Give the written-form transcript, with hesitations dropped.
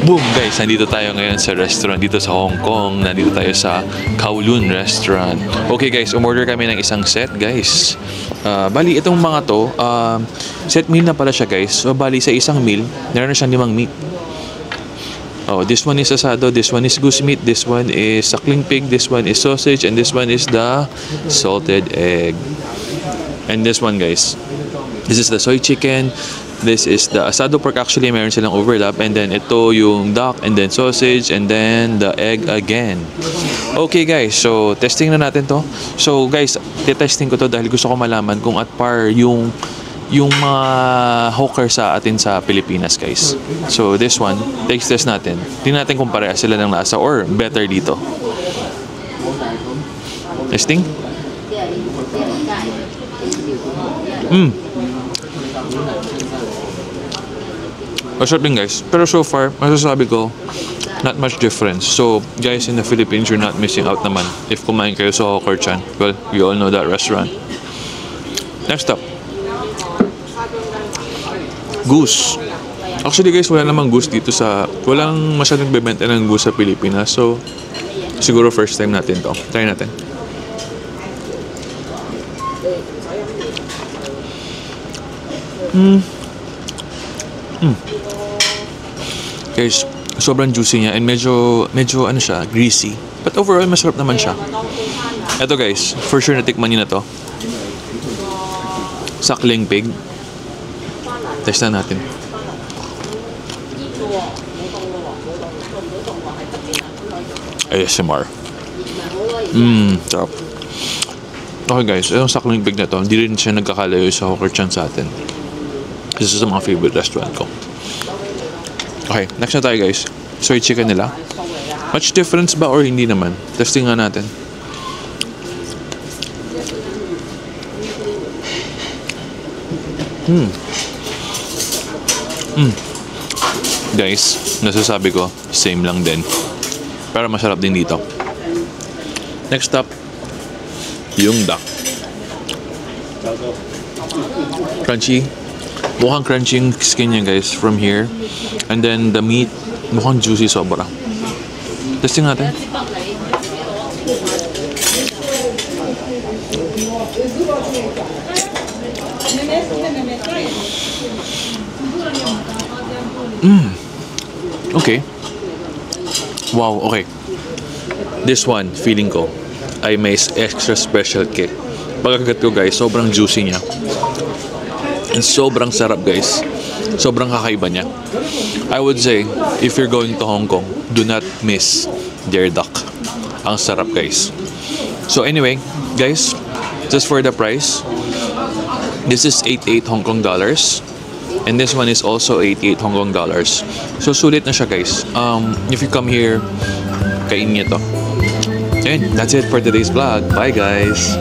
Boom guys, nandito tayo ngayon sa restaurant dito sa Hong Kong. Nandito tayo sa Kowloon Restaurant. Okay guys, umorder kami ng isang set guys. Bali itong mga to, set meal na pala siya guys. So bali sa isang meal, meron na siyang 5 meat. Oh, this one is asado, this one is goose meat, this one is suckling pig, this one is sausage, and this one is the salted egg. And this one guys, this is the soy chicken. This is the asado pork. Actually, meron silang overlap. And then, ito yung duck. And then, sausage. And then, the egg again. Okay, guys. So, testing na natin to. So, guys, testing ko to dahil gusto ko malaman kung at par yung mga hawker sa atin sa Pilipinas, guys. So, this one, taste test natin. Tingnan natin kung pareha sila ng lasa or better dito. Testing? Masarap din guys. Pero so far, masasabi ko, not much difference. So, guys, in the Philippines, you're not missing out naman if kumain kayo sa Hawker Chan. Well, you all know that restaurant. Next up. Goose. Actually guys, wala namang goose dito sa... Walang masyadong bebenta ng goose sa Pilipinas. So, siguro first time natin to. Try natin. Guys, sobrang juicy niya and medyo ano siya, greasy. But overall, masarap naman siya. Ito guys, for sure natikman niyo na to. Suckling pig. Test na natin. ASMR. Sarap. Okay guys, yung suckling pig na to, hindi rin siya nagkakalayo sa Hawker Chan sa atin. This is mga favorite restaurant ko. Okay, next na tayo guys. Soy chicken nila. Much difference ba or hindi naman? Testing nga natin. Guys, nasasabi ko, same lang din. Pero masarap din dito. Next up, yung duck. Crunchy. Mukhang crunchy yung skin niya guys from here. And then the meat, mukhang juicy sobra. Testing natin. Okay. Wow, okay. This one, feeling ko, ay may extra special kick. Pagkagat ko guys, sobrang juicy niya. And sobrang sarap guys. Sobrang kakaiba niya. I would say, if you're going to Hong Kong, do not miss their duck. Ang sarap guys. So anyway, guys, just for the price, this is 88 Hong Kong dollars. And this one is also 88 Hong Kong dollars. So sulit na siya guys. If you come here, kainin niyo to. And that's it for today's vlog. Bye guys!